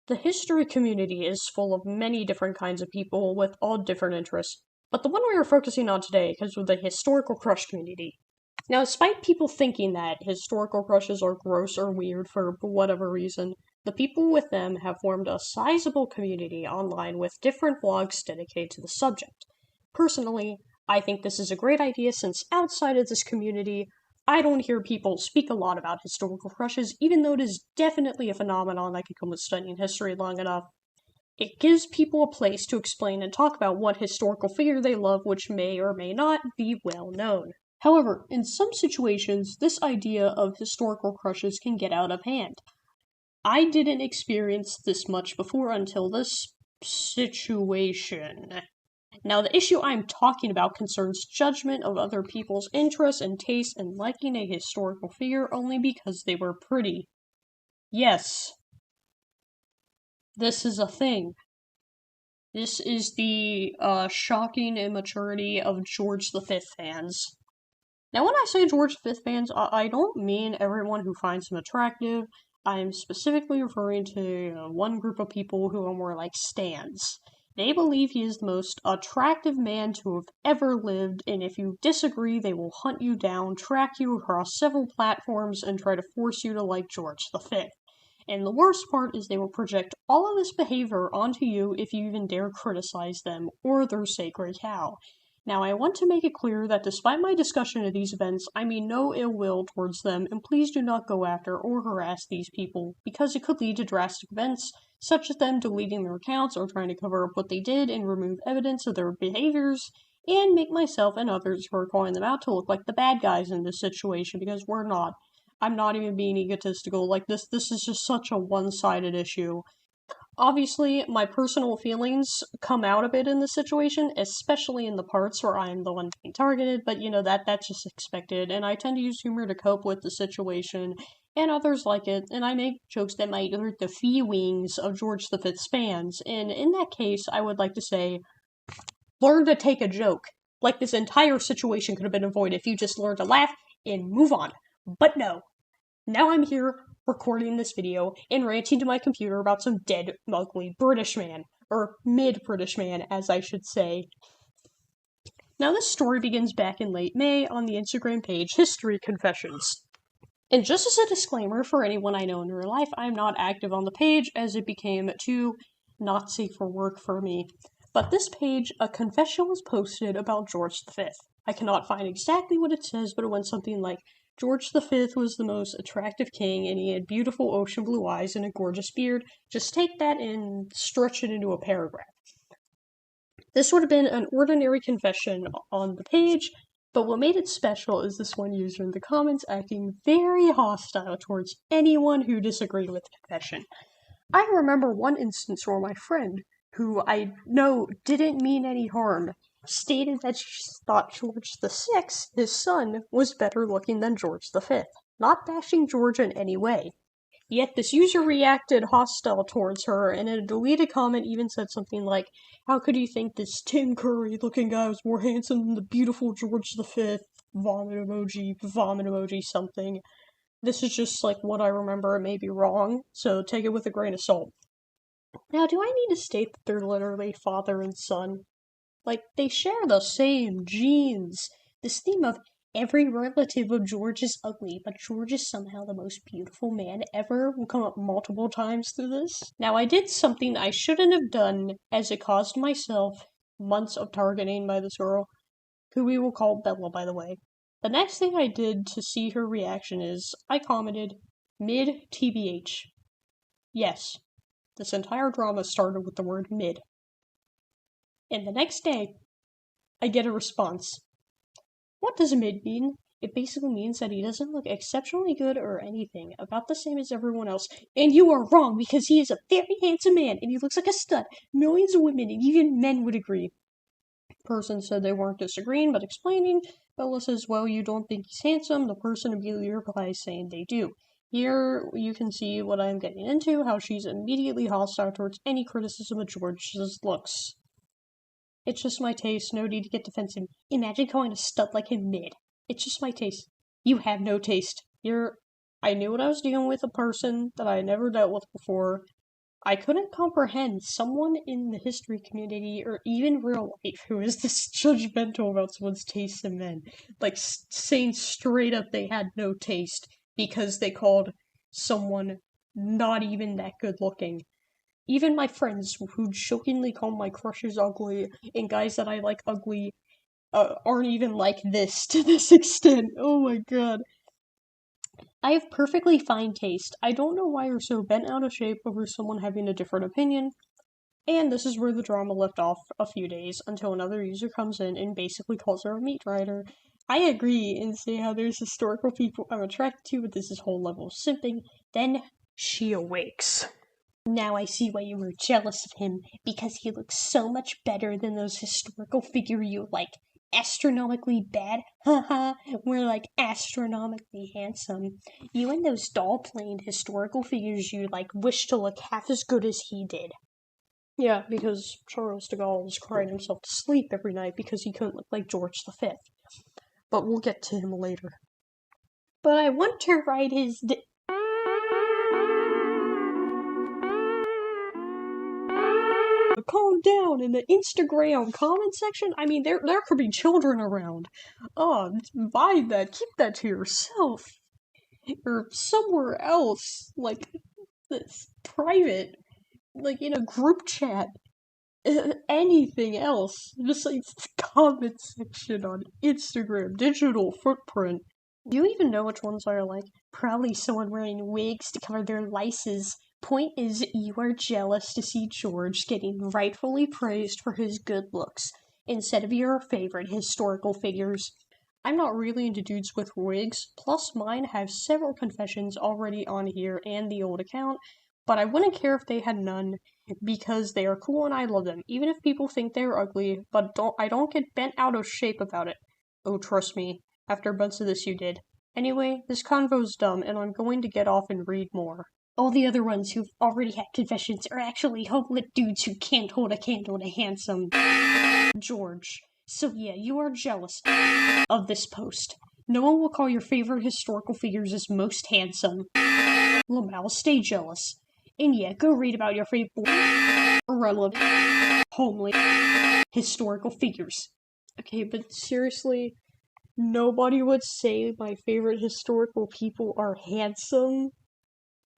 The history community is full of many different kinds of people with all different interests, but the one we are focusing on today is with the historical crush community. Now, despite people thinking that historical crushes are gross or weird for whatever reason, the people with them have formed a sizable community online with different blogs dedicated to the subject. Personally, I think this is a great idea since outside of this community, I don't hear people speak a lot about historical crushes, even though it is definitely a phenomenon that can come with studying history long enough. It gives people a place to explain and talk about what historical figure they love, which may or may not be well known. However, in some situations, this idea of historical crushes can get out of hand. I didn't experience this much before until this situation. Now, the issue I'm talking about concerns judgment of other people's interests and tastes and liking a historical figure only because they were pretty. Yes. This is a thing. This is the shocking immaturity of George V fans. Now, when I say George V fans, I don't mean everyone who finds him attractive. I'm specifically referring to one group of people who are more like stans. They believe he is the most attractive man to have ever lived, and if you disagree, they will hunt you down, track you across several platforms, and try to force you to like George V. And the worst part is they will project all of this behavior onto you if you even dare criticize them or their sacred cow. Now, I want to make it clear that despite my discussion of these events, I mean no ill will towards them, and please do not go after or harass these people, because it could lead to drastic events, such as them deleting their accounts or trying to cover up what they did and remove evidence of their behaviors, and make myself and others who are calling them out to look like the bad guys in this situation, because we're not. I'm not even being egotistical. Like, this is just such a one-sided issue. Obviously, my personal feelings come out a bit in this situation, especially in the parts where I'm the one being targeted, but that's just expected, and I tend to use humor to cope with the situation, and others like it, and I make jokes that might hurt the feelings of George V's fans, and in that case, I would like to say, learn to take a joke. Like, this entire situation could have been avoided if you just learned to laugh and move on. But no. Now I'm here recording this video and ranting to my computer about some dead, ugly British man. Or mid-British man, as I should say. Now this story begins back in late May on the Instagram page History Confessions. And just as a disclaimer for anyone I know in real life, I'm not active on the page as it became too not safe for work for me. But this page, a confession was posted about George V. I cannot find exactly what it says, but it went something like, George V was the most attractive king, and he had beautiful ocean blue eyes and a gorgeous beard. Just take that and stretch it into a paragraph. This would have been an ordinary confession on the page, but what made it special is this one user in the comments acting very hostile towards anyone who disagreed with the confession. I remember one instance where my friend, who I know didn't mean any harm, stated that she thought George VI, his son, was better looking than George V, not bashing George in any way. Yet this user reacted hostile towards her, and in a deleted comment even said something like, how could you think this Tim Curry-looking guy was more handsome than the beautiful George V? Vomit emoji, something. This is just, like, what I remember. It may be wrong, so take it with a grain of salt. Now, do I need to state that they're literally father and son? Like, they share the same genes. This theme of every relative of George is ugly, but George is somehow the most beautiful man ever will come up multiple times through this. Now, I did something I shouldn't have done, as it caused myself months of targeting by this girl, who we will call Bella, by the way. The next thing I did to see her reaction is, I commented, mid-TBH. Yes, this entire drama started with the word mid. And the next day, I get a response. What does mid mean? It basically means that he doesn't look exceptionally good or anything, about the same as everyone else. And you are wrong, because he is a very handsome man, and he looks like a stud. Millions of women and even men would agree. Person said they weren't disagreeing, but explaining. Bella says, well, you don't think he's handsome. The person immediately replies saying they do. Here, you can see what I'm getting into, how she's immediately hostile towards any criticism of George's looks. It's just my taste, no need to get defensive. Imagine calling a stud like him mid. It's just my taste. You have no taste. I knew what I was dealing with, a person that I had never dealt with before. I couldn't comprehend someone in the history community or even real life who is this judgmental about someone's taste in men. Like, saying straight up they had no taste because they called someone not even that good looking. Even my friends who jokingly call my crushes ugly and guys that I like ugly aren't even like this to this extent. Oh my god. I have perfectly fine taste. I don't know why you're so bent out of shape over someone having a different opinion. And this is where the drama left off a few days until another user comes in and basically calls her a meat writer. I agree and say how there's historical people I'm attracted to, but this is whole level of simping. Then she awakes. Now I see why you were jealous of him, because he looks so much better than those historical figure you like. Astronomically bad? Haha, we're like astronomically handsome. You and those doll-planed historical figures you like wish to look half as good as he did. Yeah, because Charles de Gaulle was crying himself to sleep every night because he couldn't look like George V. But we'll get to him later. But I want to ride his calm down in the Instagram comment section. I mean, there could be children around. Buy that. Keep that to yourself. Or somewhere else. Like, that's private. Like, in a group chat. Anything else besides the comment section on Instagram. Digital footprint. Do you even know which ones I like? Probably someone wearing wigs to cover their lices. Point is, you are jealous to see George getting rightfully praised for his good looks, instead of your favorite historical figures. I'm not really into dudes with wigs, plus mine have several confessions already on here and the old account, but I wouldn't care if they had none, because they are cool and I love them, even if people think they're ugly, but I don't get bent out of shape about it. Oh, trust me, after months of this you did. Anyway, this convo's dumb, and I'm going to get off and read more. All the other ones who've already had confessions are actually hope-lit dudes who can't hold a candle to handsome George. So yeah, you are jealous of this post. No one will call your favorite historical figures as most handsome. Lamau, stay jealous. And yeah, go read about your favorite irrelevant, homely, historical figures. Okay, but seriously, nobody would say my favorite historical people are handsome.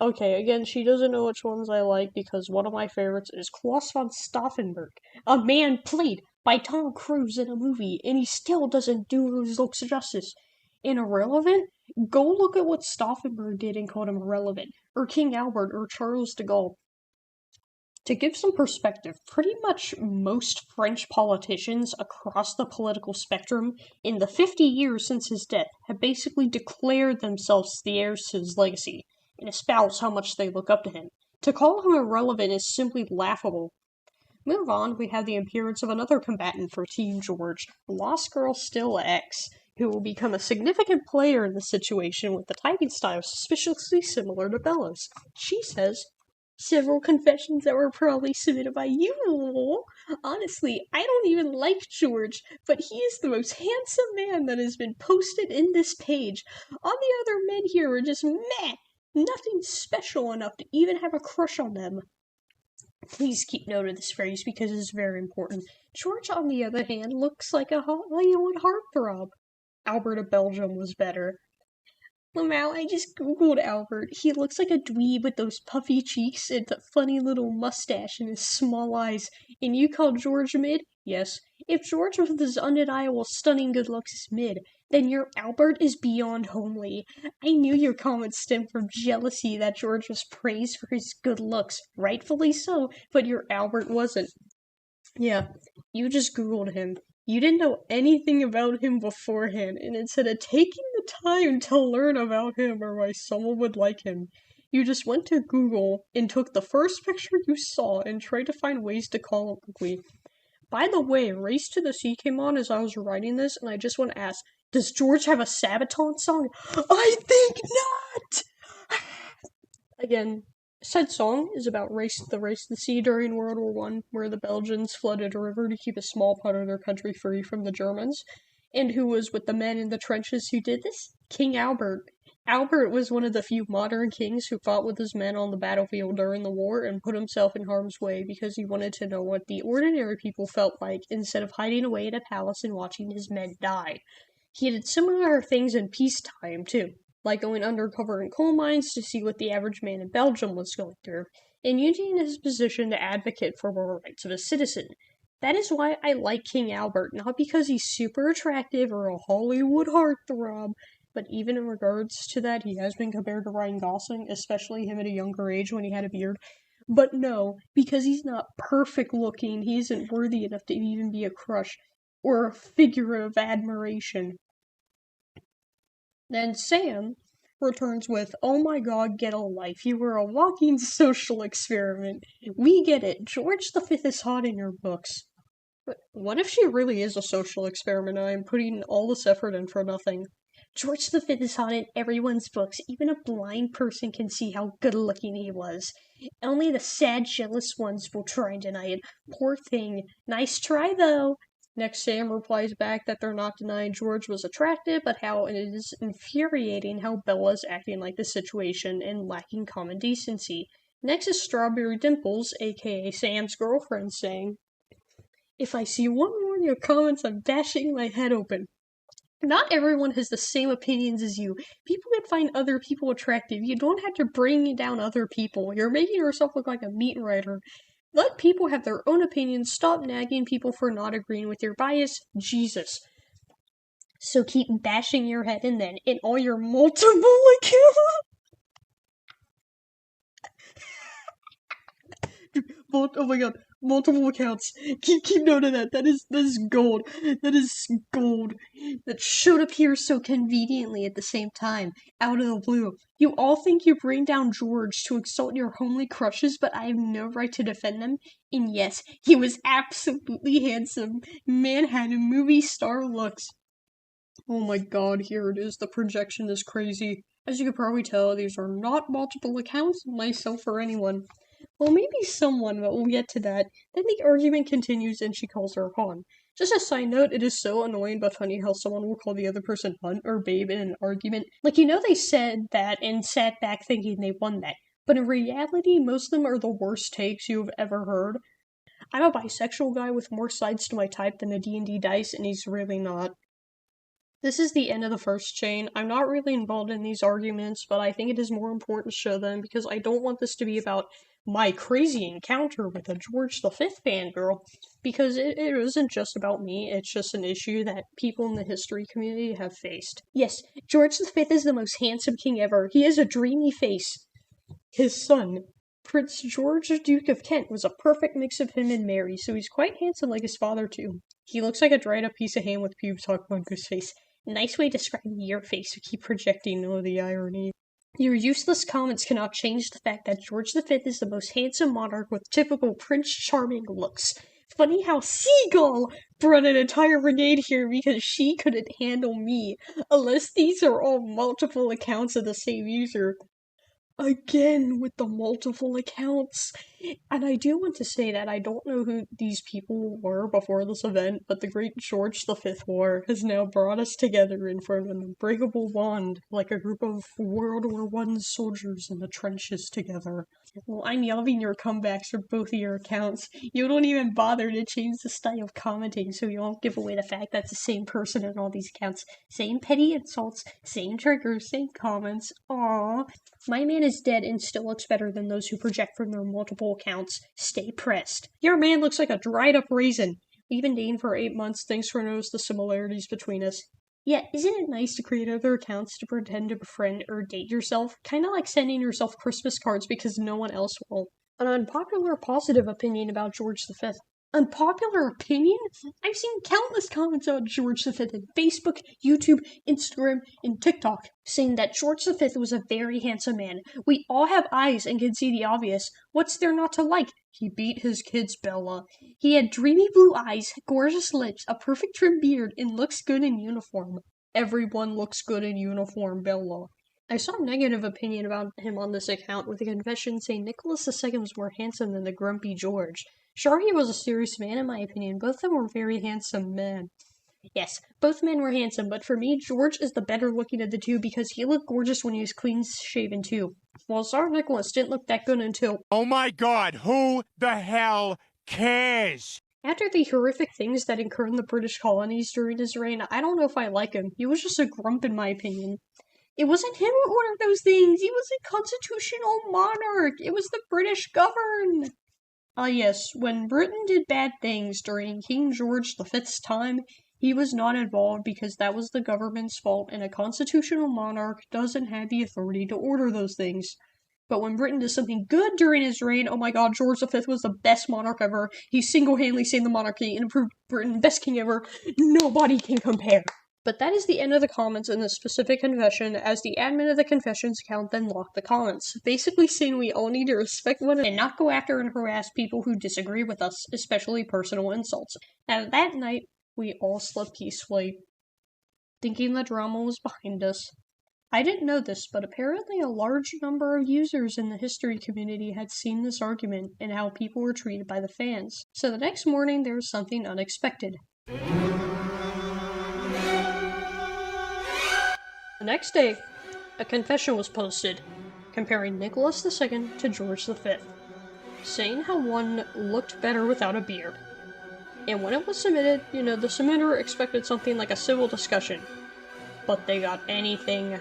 Okay, again, she doesn't know which ones I like because one of my favorites is Klaus von Stauffenberg, a man played by Tom Cruise in a movie, and he still doesn't do his looks justice. And irrelevant? Go look at what Stauffenberg did and called him irrelevant, or King Albert, or Charles de Gaulle. To give some perspective, pretty much most French politicians across the political spectrum in the 50 years since his death have basically declared themselves the heirs to his legacy and espouse how much they look up to him. To call him irrelevant is simply laughable. Move on, we have the appearance of another combatant for Team George, Lost Girl Still X, who will become a significant player in the situation with the typing style suspiciously similar to Bella's. She says, several confessions that were probably submitted by you. Honestly, I don't even like George, but he is the most handsome man that has been posted in this page. All the other men here are just meh. Nothing special enough to even have a crush on them. Please keep note of this phrase because it's very important. George, on the other hand, looks like a Hollywood heartthrob. Albert of Belgium was better. Lamau, I just googled Albert. He looks like a dweeb with those puffy cheeks and the funny little mustache and his small eyes. And you call George mid? Yes. If George with his undeniable stunning good looks is mid, then your Albert is beyond homely. I knew your comments stemmed from jealousy that George was praised for his good looks, rightfully so, but your Albert wasn't. Yeah, you just googled him. You didn't know anything about him beforehand, and instead of taking the time to learn about him or why someone would like him, you just went to Google and took the first picture you saw and tried to find ways to call him ugly. By the way, Race to the Sea came on as I was writing this, and I just want to ask, does George have a Sabaton song? I think not! Again, said song is about the race to the sea during World War I, where the Belgians flooded a river to keep a small part of their country free from the Germans. And who was with the men in the trenches who did this? King Albert. Albert was one of the few modern kings who fought with his men on the battlefield during the war and put himself in harm's way because he wanted to know what the ordinary people felt like instead of hiding away in a palace and watching his men die. He did similar things in peacetime, too, like going undercover in coal mines to see what the average man in Belgium was going through, and using his position to advocate for the rights of a citizen. That is why I like King Albert, not because he's super attractive or a Hollywood heartthrob, but even in regards to that, he has been compared to Ryan Gosling, especially him at a younger age when he had a beard. But no, because he's not perfect looking, he isn't worthy enough to even be a crush or a figure of admiration. Then Sam returns with, "Oh my god, get a life. You were a walking social experiment. We get it. George the Fifth is hot in your books." But what if she really is a social experiment and I'm putting all this effort in for nothing? George the Fifth is hot in everyone's books. Even a blind person can see how good-looking he was. Only the sad, jealous ones will try and deny it. Poor thing. Nice try, though. Next, Sam replies back that they're not denying George was attractive, but how it is infuriating how Bella's acting like the situation and lacking common decency. Next is Strawberry Dimples, aka Sam's girlfriend, saying, "If I see one more in your comments, I'm bashing my head open." Not everyone has the same opinions as you. People can find other people attractive. You don't have to bring down other people. You're making yourself look like a meat writer. Let people have their own opinions. Stop nagging people for not agreeing with your bias. Jesus. So keep bashing your head and then in all your multiple accounts. Oh my god, multiple accounts. Keep note of that. That is gold. That is gold. That showed up here so conveniently at the same time, out of the blue. You all think you bring down George to exalt your homely crushes, but I have no right to defend them. And yes, he was absolutely handsome. Man had movie star looks. Oh my god, here it is. The projection is crazy. As you can probably tell, these are not multiple accounts, myself or anyone. Well, maybe someone, but we'll get to that. Then the argument continues and she calls her Hon. Just a side note, it is so annoying but funny how someone will call the other person Hunt or Babe in an argument. Like, they said that and sat back thinking they won that. But in reality, most of them are the worst takes you've ever heard. I'm a bisexual guy with more sides to my type than a D&D dice, and he's really not. This is the end of the first chain. I'm not really involved in these arguments, but I think it is more important to show them because I don't want this to be about my crazy encounter with a George V fangirl, because it isn't just about me, it's just an issue that people in the history community have faced. Yes, George V is the most handsome king ever. He has a dreamy face. His son, Prince George, Duke of Kent, was a perfect mix of him and Mary, so he's quite handsome like his father too. He looks like a dried up piece of ham with pubes talking on his face. Nice way describing your face to keep projecting all the irony. Your useless comments cannot change the fact that George V is the most handsome monarch with typical Prince Charming looks. Funny how Seagull brought an entire brigade here because she couldn't handle me, unless these are all multiple accounts of the same user. Again with the multiple accounts. And I do want to say that I don't know who these people were before this event, but the Great George V War has now brought us together in front of an unbreakable bond, like a group of World War I soldiers in the trenches together. Well, I'm loving your comebacks for both of your accounts. You don't even bother to change the style of commenting, so you won't give away the fact that's the same person in all these accounts. Same petty insults, same triggers, same comments. Aww. My man is dead and still looks better than those who project from their multiple accounts. Stay pressed. Your man looks like a dried up raisin. We've been dating for 8 months. Thanks for noticing the similarities between us. Yeah, isn't it nice to create other accounts to pretend to befriend or date yourself? Kinda like sending yourself Christmas cards because no one else will. An unpopular positive opinion about George V. Unpopular opinion? I've seen countless comments about George V on Facebook, YouTube, Instagram, and TikTok, saying that George V was a very handsome man. We all have eyes and can see the obvious. What's there not to like? He beat his kids, Bella. He had dreamy blue eyes, gorgeous lips, a perfect trim beard, and looks good in uniform. Everyone looks good in uniform, Bella. I saw a negative opinion about him on this account with a confession saying Nicholas II was more handsome than the grumpy George. Sure, he was a serious man in my opinion. Both of them were very handsome men. Yes, both men were handsome, but for me, George is the better looking of the two because he looked gorgeous when he was clean shaven too. While Tsar Nicholas didn't look that good until— oh my god, who the hell cares? After the horrific things that occurred in the British colonies during his reign, I don't know if I like him. He was just a grump in my opinion. It wasn't him who ordered those things. He was a constitutional monarch. It was the British govern. Yes, when Britain did bad things during King George V's time, he was not involved because that was the government's fault and a constitutional monarch doesn't have the authority to order those things. But when Britain did something good during his reign, oh my god, George V was the best monarch ever. He single-handedly saved the monarchy and improved Britain, best king ever. Nobody can compare. But that is the end of the comments in this specific confession, as the admin of the confessions account then locked the comments, basically saying we all need to respect one another and not go after and harass people who disagree with us, especially personal insults. Now that night, we all slept peacefully, thinking the drama was behind us. I didn't know this, but apparently a large number of users in the history community had seen this argument and how people were treated by the fans. So the next morning, there was something unexpected. The next day, a confession was posted, comparing Nicholas II to George V, saying how one looked better without a beard. And when it was submitted, the submitter expected something like a civil discussion, but they got anything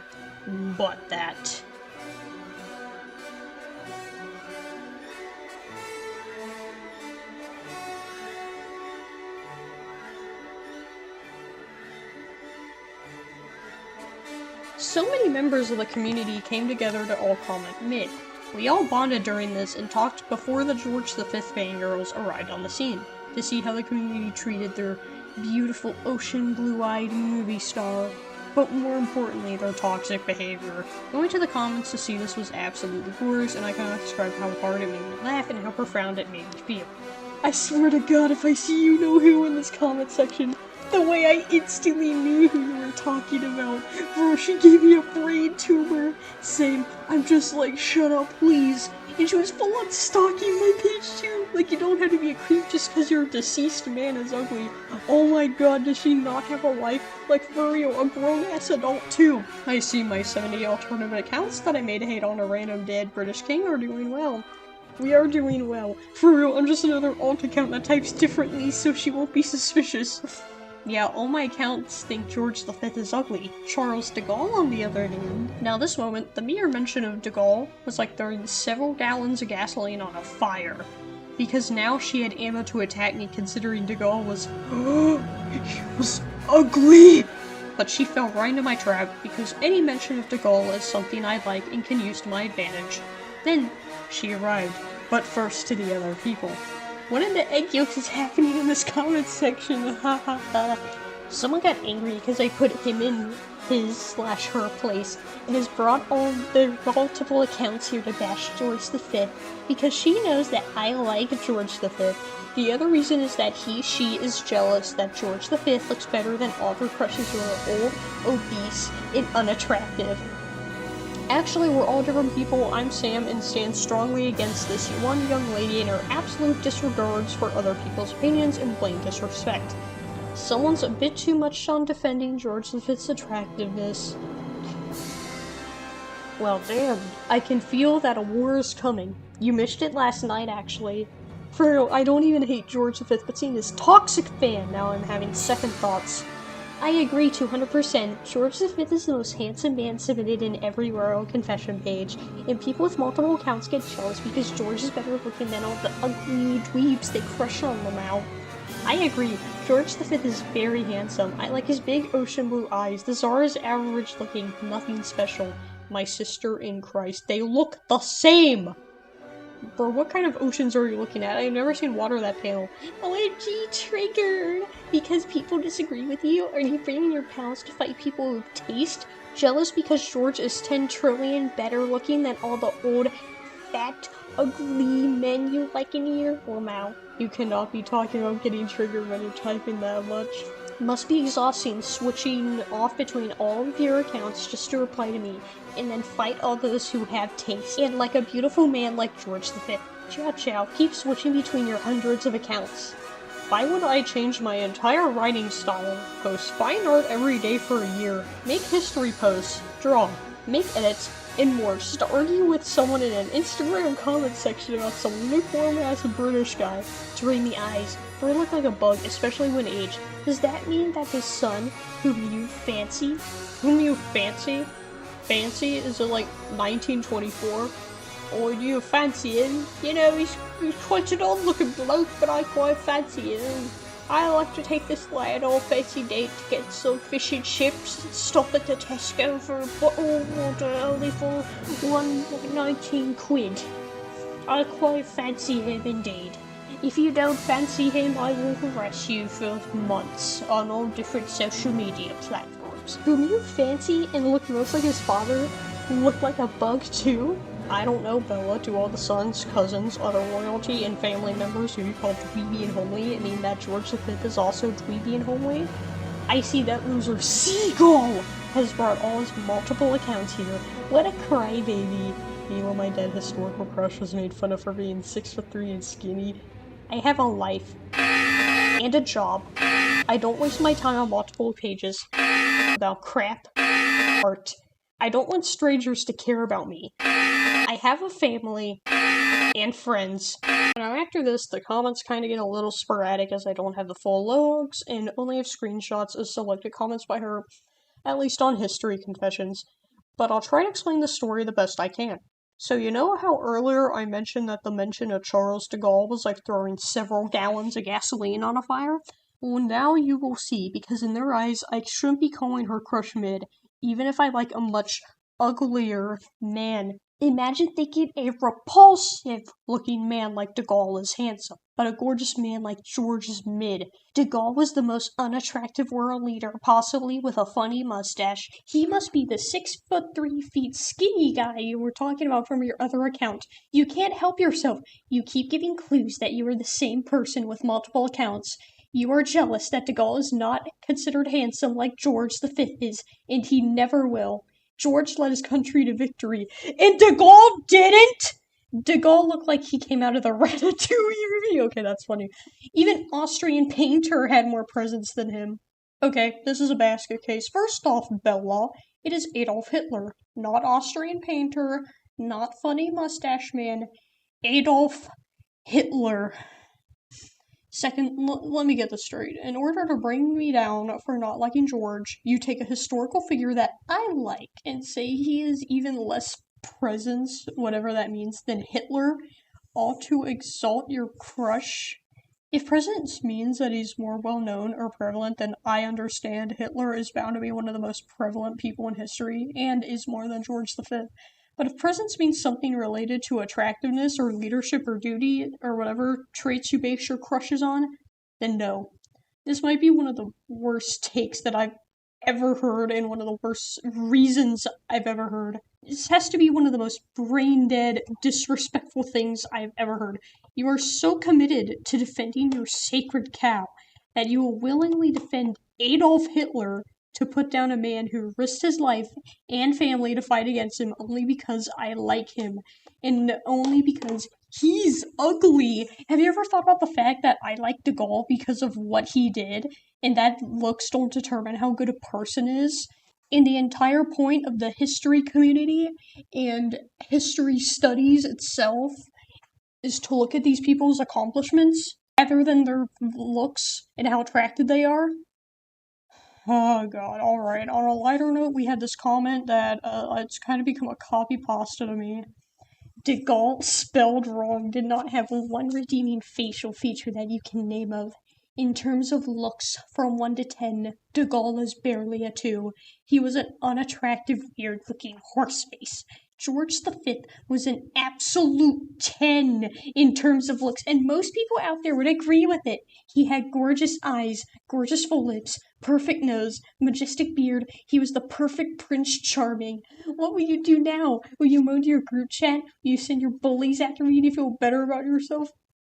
but that. So many members of the community came together to all comment mid. We all bonded during this and talked before the George V fangirls arrived on the scene, to see how the community treated their beautiful ocean blue-eyed movie star, but more importantly, their toxic behavior. Going to the comments to see this was absolutely gorgeous, and I cannot describe how hard it made me laugh and how profound it made me feel. I swear to God, if I see you know who in this comment section, the way I instantly knew who you were talking about. Bro, she gave me a brain tumor. Same, I'm just like, shut up, please. And she was full on stalking my page too. Like, you don't have to be a creep just because your deceased man is ugly. Oh my god, does she not have a life? Like, for real, a grown-ass adult too. I see my 70 alternative accounts that I made hate on a random dead British king are doing well. We are doing well. For real, I'm just another alt account that types differently so she won't be suspicious. Yeah, all my accounts think George V is ugly. Charles de Gaulle, on the other hand. Now this moment, the mere mention of de Gaulle was like throwing several gallons of gasoline on a fire. Because now she had ammo to attack me, considering de Gaulle was— he was ugly! But she fell right into my trap, because any mention of de Gaulle is something I like and can use to my advantage. Then, she arrived, but first to the other people. What in the egg yolks is happening in this comment section? Ha ha ha. Someone got angry because I put him in his/her place and has brought all the multiple accounts here to bash George V because she knows that I like George V. The other reason is that she is jealous that George V looks better than all her crushes who are old, obese, and unattractive. Actually, we're all different people. I'm Sam and stand strongly against this one young lady and her absolute disregards for other people's opinions and blatant disrespect. Someone's a bit too much on defending George V's attractiveness. Well, damn. I can feel that a war is coming. You missed it last night, actually. For real, I don't even hate George V, but seeing this toxic fan, now I'm having second thoughts. I agree 200%. George V is the most handsome man submitted in every royal confession page, and people with multiple accounts get jealous because George is better looking than all the ugly dweebs they crush on them now. I agree. George V is very handsome. I like his big ocean blue eyes. The Tsar is average looking, nothing special. My sister in Christ, they look the same! Bro, what kind of oceans are you looking at? I've never seen water that pale. OMG, triggered! Because people disagree with you? Are you bringing your pals to fight people with taste? Jealous because George is 10 trillion better looking than all the old, fat, ugly men you like in here? Or Mao. You cannot be talking about getting triggered when you're typing that much. Must be exhausting switching off between all of your accounts just to reply to me, and then fight all those who have taste, and like a beautiful man like George V. Ciao ciao, keep switching between your hundreds of accounts. Why would I change my entire writing style? Post fine art every day for a year. Make history posts. Draw. Make edits. And more. Just to argue with someone in an Instagram comment section about some lukewarm-ass British guy. Drain the eyes. Or look like a bug, especially when aged. Does that mean that his son, whom you fancy? Fancy? Is it like 1924? Or do you fancy him? You know, he's quite an odd-looking bloke, but I quite fancy him. I like to take this lad on a fancy date to get some fish and chips and stop at the Tesco for a bottle of water only for 119 quid. I quite fancy him indeed. If you don't fancy him, I will harass you for months on all different social media platforms. Whom you fancy and look most like his father, look like a bug too? I don't know, Bella. Do all the sons, cousins, other royalty, and family members who you call dweeby and homely mean that George V is also dweeby and homely? I see that loser Seagull has brought all his multiple accounts here. What a crybaby. Meanwhile, my dead historical crush was made fun of for being 6'3" and skinny. I have a life. And a job. I don't waste my time on multiple pages about crap art. I don't want strangers to care about me. I have a family and friends. Now after this, the comments kind of get a little sporadic as I don't have the full logs and only have screenshots of selected comments by her, at least on History Confessions. But I'll try to explain the story the best I can. So you know how earlier I mentioned that the mention of Charles de Gaulle was like throwing several gallons of gasoline on a fire? Well, now you will see, because in their eyes, I shouldn't be calling her crush mid, even if I like a much uglier man. Imagine thinking a repulsive-looking man like de Gaulle is handsome, but a gorgeous man like George is mid. De Gaulle was the most unattractive world leader, possibly with a funny mustache. He must be the 6'3" skinny guy you were talking about from your other account. You can't help yourself. You keep giving clues that you are the same person with multiple accounts. You are jealous that de Gaulle is not considered handsome like George V is, and he never will. George led his country to victory, and de Gaulle didn't? De Gaulle looked like he came out of the Ratatouille movie. Okay, that's funny. Even Austrian painter had more presence than him. Okay, this is a basket case. First off, Bella, it is Adolf Hitler, not Austrian painter, not funny mustache man. Adolf Hitler. Second, let me get this straight. In order to bring me down for not liking George, you take a historical figure that I like and say he is even less presence, whatever that means, than Hitler, all to exalt your crush. If presence means that he's more well-known or prevalent, then I understand Hitler is bound to be one of the most prevalent people in history, and is more than George V. But if presence means something related to attractiveness or leadership or duty or whatever traits you base your crushes on, then no. This might be one of the worst takes that I've ever heard and one of the worst reasons I've ever heard. This has to be one of the most brain-dead, disrespectful things I've ever heard. You are so committed to defending your sacred cow that you will willingly defend Adolf Hitler to put down a man who risked his life and family to fight against him only because I like him, and only because he's ugly. Have you ever thought about the fact that I like de Gaulle because of what he did, and that looks don't determine how good a person is? And the entire point of the history community and history studies itself is to look at these people's accomplishments rather than their looks and how attractive they are. Oh god, alright. On a lighter note, we had this comment that it's kind of become a copy pasta to me. De Gaulle, spelled wrong, did not have one redeeming facial feature that you can name of. In terms of looks, from 1 to 10, de Gaulle is barely a 2. He was an unattractive, weird-looking horse face. George V was an absolute 10 in terms of looks, and most people out there would agree with it. He had gorgeous eyes, gorgeous full lips, perfect nose, majestic beard. He was the perfect Prince Charming. What will you do now? Will you moan to your group chat? Will you send your bullies after me to feel better about yourself?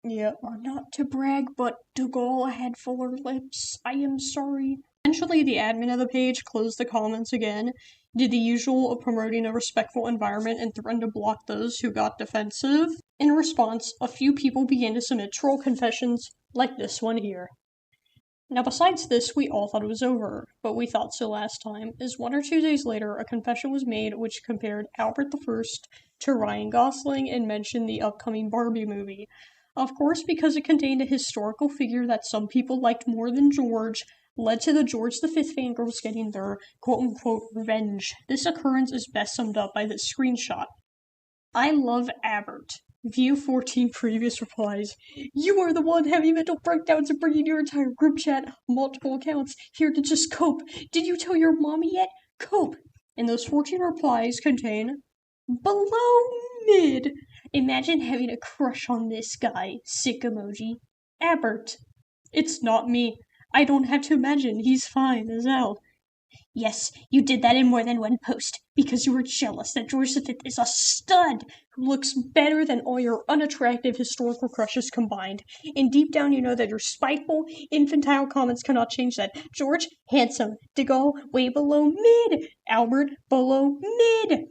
Yeah, or not to brag, but de Gaulle had fuller lips. I am sorry. Eventually, the admin of the page closed the comments again, did the usual of promoting a respectful environment and threatened to block those who got defensive. In response, a few people began to submit troll confessions. like this one here. Now, besides this, we all thought it was over, but we thought so last time, as 1 or 2 days later, a confession was made which compared Albert I to Ryan Gosling and mentioned the upcoming Barbie movie. Of course, because it contained a historical figure that some people liked more than George, led to the George V fangirls getting their quote-unquote revenge. This occurrence is best summed up by this screenshot. I love Albert. View 14 previous replies. You are the one having mental breakdowns and bringing your entire group chat, multiple accounts, here to just cope. Did you tell your mommy yet? Cope. And those 14 replies contain below mid. Imagine having a crush on this guy. Sick emoji. Albert. It's not me. I don't have to imagine. He's fine as hell. Yes, you did that in more than one post, because you were jealous that George V is a stud who looks better than all your unattractive historical crushes combined. And deep down you know that your spiteful, infantile comments cannot change that. George, handsome. De Gaulle, way below mid. Albert, below mid.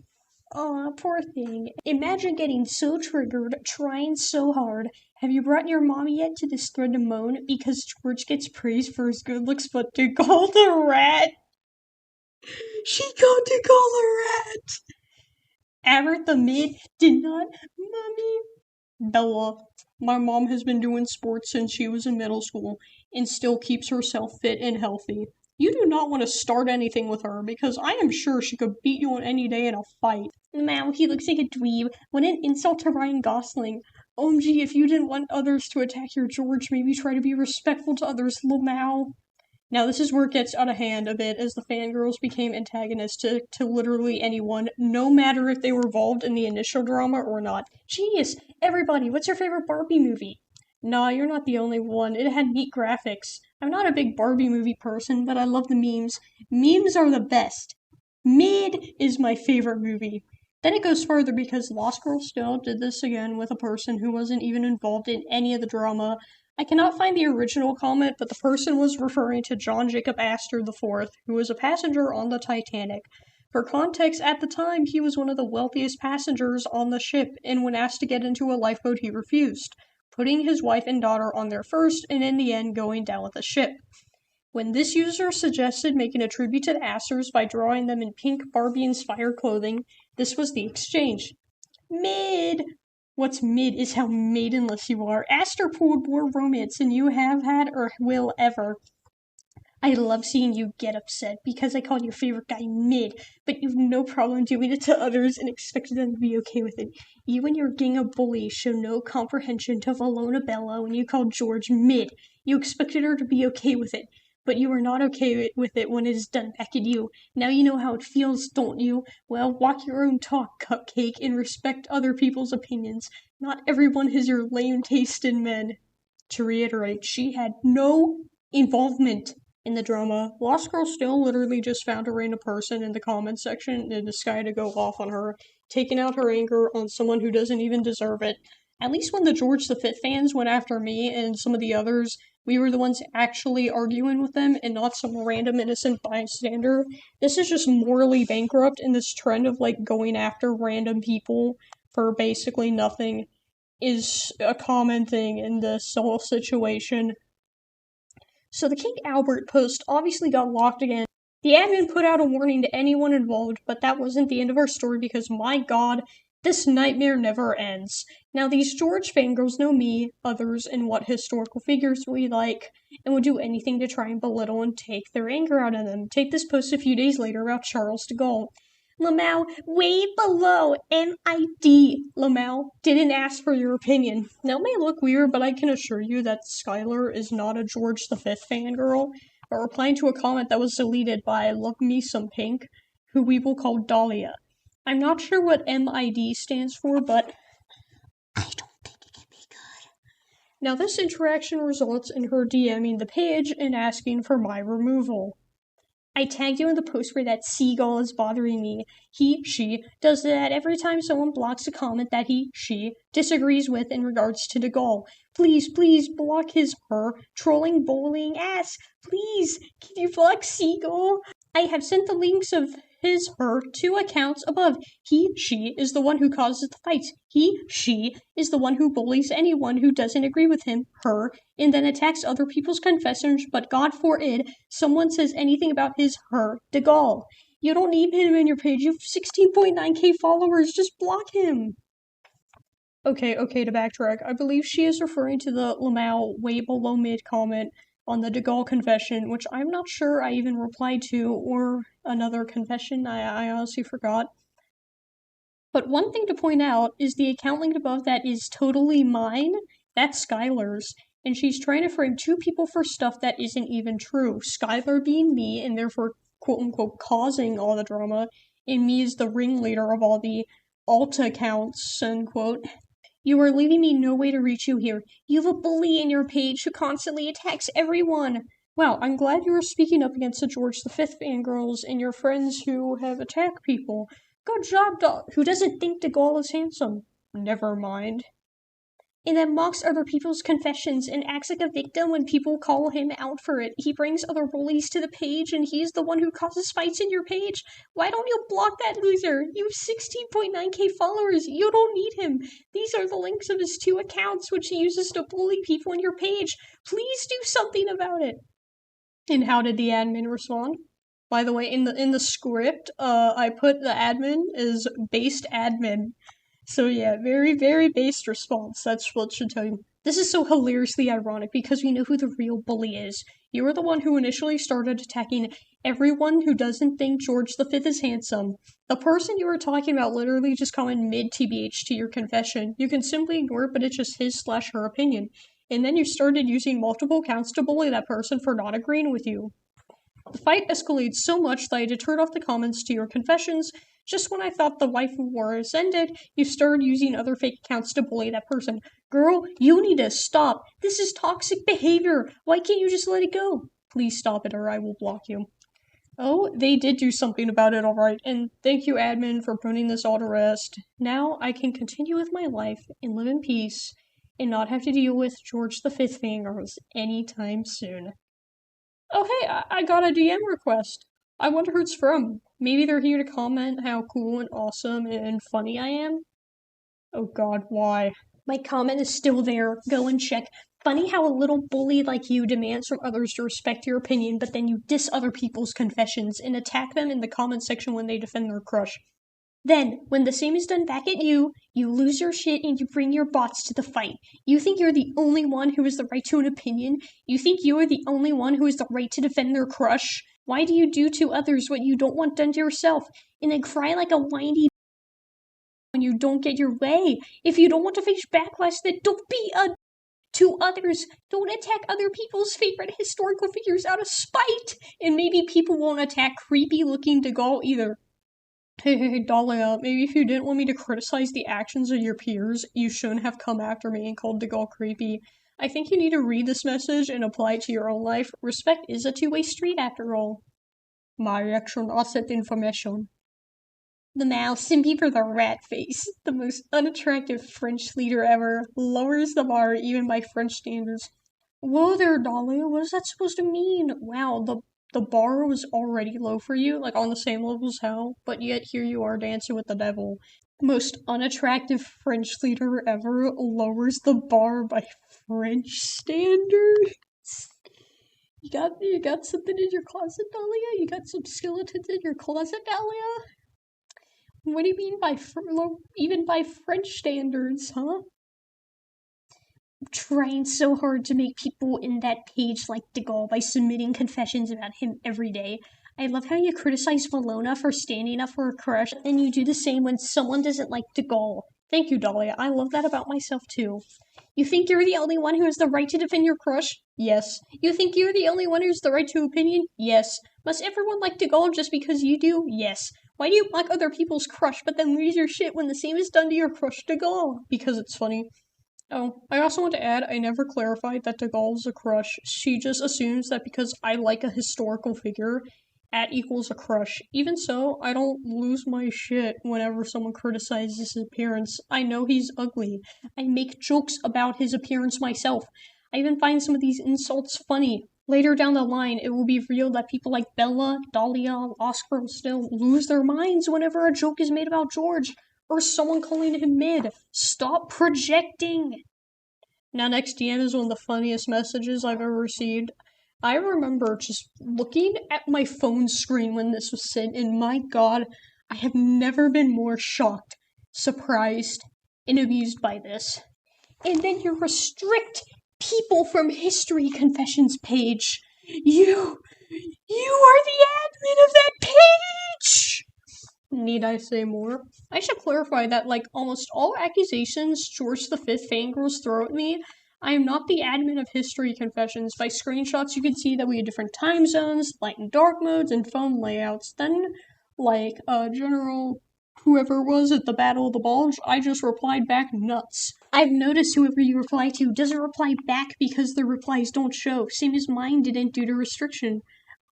Aw, poor thing. Imagine getting so triggered, trying so hard. Have you brought your mommy yet to this thread to moan because George gets praised for his good looks, but De Gaulle the rat? She got to call a rat. Albert the mid did not. Mommy. Bella. My mom has been doing sports since she was in middle school and still keeps herself fit and healthy. You do not want to start anything with her because I am sure she could beat you on any day in a fight. Now he looks like a dweeb. What an insult to Ryan Gosling. OMG, if you didn't want others to attack your George, maybe try to be respectful to others, Lamau. Now, this is where it gets out of hand a bit, as the fangirls became antagonists to literally anyone, no matter if they were involved in the initial drama or not. Genius! Everybody, what's your favorite Barbie movie? Nah, you're not the only one. It had neat graphics. I'm not a big Barbie movie person, but I love the memes. Memes are the best. Mid is my favorite movie. Then it goes further because Lost Girl still did this again with a person who wasn't even involved in any of the drama. I cannot find the original comment, but the person was referring to John Jacob Astor IV, who was a passenger on the Titanic. For context, at the time, he was one of the wealthiest passengers on the ship, and when asked to get into a lifeboat, he refused, putting his wife and daughter on there first, and in the end, going down with the ship. When this user suggested making a tribute to the Astors by drawing them in pink Barbie-inspired clothing, this was the exchange. Mid! What's mid is how maidenless you are. Astor pulled more romance than you have had or will ever. I love seeing you get upset because I called your favorite guy mid, but you've no problem doing it to others and expected them to be okay with it. You and your gang of bullies show no comprehension to Valona Bella when you called George mid. You expected her to be okay with it, but you are not okay with it when it is done back at you. Now you know how it feels, don't you? Well, walk your own talk, cupcake, and respect other people's opinions. Not everyone has your lame taste in men. To reiterate, she had no involvement in the drama. Lost Girl still literally just found a random person in the comments section and decided to go off on her, taking out her anger on someone who doesn't even deserve it. At least when the George V fans went after me and some of the others, we were the ones actually arguing with them and not some random innocent bystander. This is just morally bankrupt, and this trend of going after random people for basically nothing is a common thing in this whole situation. So the King Albert post obviously got locked again. The admin put out a warning to anyone involved, but that wasn't the end of our story because, my god, this nightmare never ends. Now, these George fangirls know me, others, and what historical figures we like, and would do anything to try and belittle and take their anger out of them. Take this post a few days later about Charles de Gaulle. Lamau, way below MID. Lamau didn't ask for your opinion. Now, it may look weird, but I can assure you that Skylar is not a George V fangirl, but replying to a comment that was deleted by Love Me Some Pink, who we will call Dahlia. I'm not sure what MID stands for, but I don't think it can be good. Now, this interaction results in her DMing the page and asking for my removal. I tagged you in the post where that seagull is bothering me. He, she, does that every time someone blocks a comment that he, she, disagrees with in regards to de Gaulle. Please, please, block his, her, trolling, bullying ass. Please, can you block Seagull? I have sent the links of his, her, 2 accounts above. He, she is the one who causes the fights. He, she is the one who bullies anyone who doesn't agree with him, her, and then attacks other people's confessions, but God forbid someone says anything about his, her, de Gaulle. You don't need him in your page. You have 16.9k followers. Just block him. Okay, to backtrack. I believe she is referring to the Lamau way below mid comment on the de Gaulle confession, which I'm not sure I even replied to, or another confession. I honestly forgot. But one thing to point out is the account linked above that is totally mine. That's Skylar's. And she's trying to frame 2 people for stuff that isn't even true. Skylar being me, and therefore quote-unquote causing all the drama, and me as the ringleader of all the alt accounts, unquote. You are leaving me no way to reach you here. You have a bully in your page who constantly attacks everyone. Wow, I'm glad you are speaking up against the George V fangirls and your friends who have attacked people. Good job, who doesn't think de Gaulle is handsome? Never mind. And then mocks other people's confessions and acts like a victim when people call him out for it. He brings other bullies to the page and he's the one who causes fights in your page. Why don't you block that loser? You have 16.9k followers. You don't need him. These are the links of his 2 accounts which he uses to bully people in your page. Please do something about it. And how did the admin respond? By the way, in the script, I put the admin as based admin. So yeah, very, very based response. That's what should tell you. This is so hilariously ironic because we know who the real bully is. You were the one who initially started attacking everyone who doesn't think George V is handsome. The person you were talking about literally just commented mid-TBH to your confession. You can simply ignore it, but it's just his/her opinion. And then you started using multiple accounts to bully that person for not agreeing with you. The fight escalated so much that I had to turn off the comments to your confessions. Just when I thought the waifu war has ended, you started using other fake accounts to bully that person. Girl, you need to stop. This is toxic behavior. Why can't you just let it go? Please stop it or I will block you. Oh, they did do something about it, alright, and thank you, admin, for putting this all to rest. Now I can continue with my life and live in peace and not have to deal with George V fangirls anytime soon. Oh hey, I got a DM request. I wonder who it's from. Maybe they're here to comment how cool and awesome and funny I am? Oh god, why? My comment is still there. Go and check. Funny how a little bully like you demands from others to respect your opinion, but then you diss other people's confessions and attack them in the comment section when they defend their crush. Then, when the same is done back at you, you lose your shit and you bring your bots to the fight. You think you're the only one who has the right to an opinion? You think you are the only one who has the right to defend their crush? Why do you do to others what you don't want done to yourself? And then cry like a whiny when you don't get your way? If you don't want to face backlash, then don't be a to others. Don't attack other people's favorite historical figures out of spite. And maybe people won't attack creepy-looking de Gaulle either. Hey, Dahlia, maybe if you didn't want me to criticize the actions of your peers, you shouldn't have come after me and called de Gaulle creepy. I think you need to read this message and apply it to your own life. Respect is a two-way street after all. My reaction asset information. The Mao, simpy for the rat face, the most unattractive French leader ever, lowers the bar even by French standards. Whoa there, Dahlia, what is that supposed to mean? Wow, the bar was already low for you, like on the same level as hell, but yet here you are dancing with the devil. Most unattractive French leader ever lowers the bar by French standards. You got something in your closet, Dahlia? You got some skeletons in your closet, Dahlia? What do you mean by even by French standards, huh? I'm trying so hard to make people in that page like de Gaulle by submitting confessions about him every day. I love how you criticize Valona for standing up for her crush, and you do the same when someone doesn't like de Gaulle. Thank you, Dahlia. I love that about myself, too. You think you're the only one who has the right to defend your crush? Yes. You think you're the only one who has the right to opinion? Yes. Must everyone like de Gaulle just because you do? Yes. Why do you mock other people's crush but then lose your shit when the same is done to your crush de Gaulle? Because it's funny. Oh, I also want to add, I never clarified that de Gaulle is a crush. She just assumes that because I like a historical figure, at equals a crush. Even so, I don't lose my shit whenever someone criticizes his appearance. I know he's ugly. I make jokes about his appearance myself. I even find some of these insults funny. Later down the line, it will be revealed that people like Bella, Dahlia, Oscar, and Still lose their minds whenever a joke is made about George, or someone calling him mid. Stop projecting! Now, next DM is one of the funniest messages I've ever received. I remember just looking at my phone screen when this was sent, and my god, I have never been more shocked, surprised, and amused by this. And then you restrict people from History Confessions page. You are the admin of that page! Need I say more? I should clarify that, like almost all accusations George V fangirls throw at me, I am not the admin of History Confessions. By screenshots, you can see that we had different time zones, light and dark modes, and phone layouts. Then, like, General whoever was at the Battle of the Bulge, I just replied back nuts. I've noticed whoever you reply to doesn't reply back because their replies don't show, same as mine didn't due to restriction.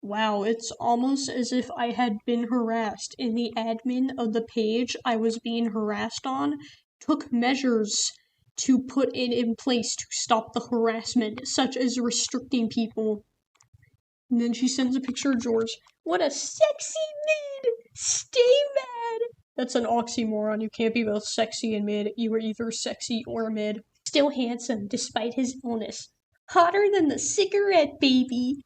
Wow, it's almost as if I had been harassed, and the admin of the page I was being harassed on took measures to put it in place to stop the harassment, such as restricting people. And then she sends a picture of George. What a sexy mid! Stay mad! That's an oxymoron. You can't be both sexy and mid. You are either sexy or mid. Still handsome, despite his illness. Hotter than the cigarette baby.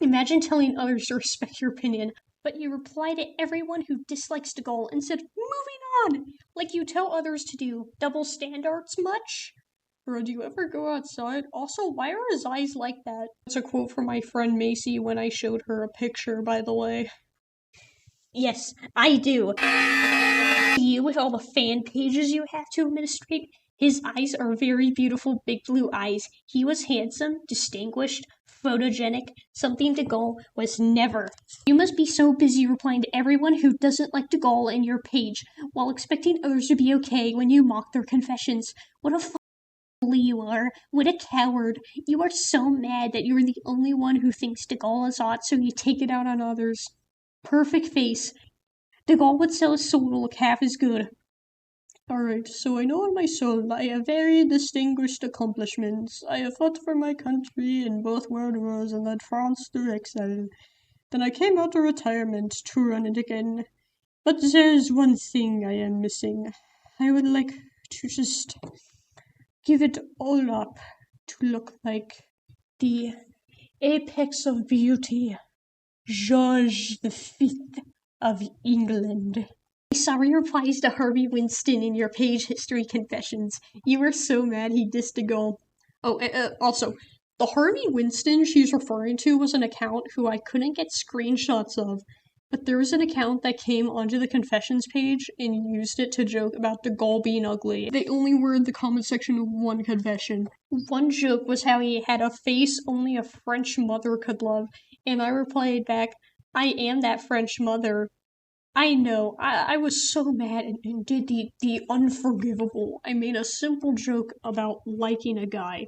Imagine telling others to respect your opinion, but you reply to everyone who dislikes De Gaulle and said, moving on, like you tell others to do. Double standards much? Bro, do you ever go outside? Also, why are his eyes like that? That's a quote from my friend Macy when I showed her a picture, by the way. Yes, I do. You with all the fan pages you have to administrate. His eyes are very beautiful big blue eyes. He was handsome, distinguished, photogenic, something De Gaulle was never. You must be so busy replying to everyone who doesn't like De Gaulle in your page, while expecting others to be okay when you mock their confessions. What a bully you are. What a coward. You are so mad that you're the only one who thinks De Gaulle is hot, so you take it out on others. Perfect face. De Gaulle would sell his soul to look half as good. Alright, so I know in my soul I have very distinguished accomplishments. I have fought for my country in both world wars and led France through exile. Then I came out of retirement to run it again. But there's one thing I am missing. I would like to just give it all up to look like the apex of beauty, George V of England. I saw your replies to Harvey Winston in your page History Confessions. You were so mad he dissed De Gaulle. Oh, also, the Harvey Winston she's referring to was an account who I couldn't get screenshots of, but there was an account that came onto the confessions page and used it to joke about De Gaulle being ugly. They only were in the comment section of one confession. One joke was how he had a face only a French mother could love, and I replied back, I am that French mother. I know, I was so mad and did the unforgivable. I made a simple joke about liking a guy,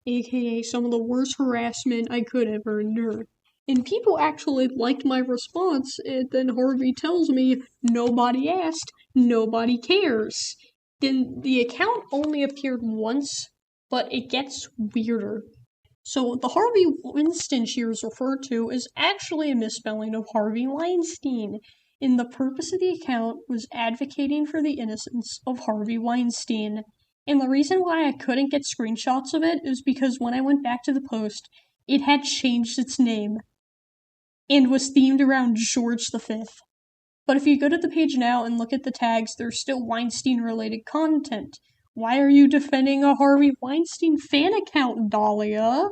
aka some of the worst harassment I could ever endure. And people actually liked my response, and then Harvey tells me, nobody asked, nobody cares. Then the account only appeared once, but it gets weirder. So the Harvey Winston she was referred to is actually a misspelling of Harvey Weinstein. And the purpose of the account was advocating for the innocence of Harvey Weinstein. And the reason why I couldn't get screenshots of it is because when I went back to the post, it had changed its name and was themed around George V. But if you go to the page now and look at the tags, there's still Weinstein-related content. Why are you defending a Harvey Weinstein fan account, Dahlia?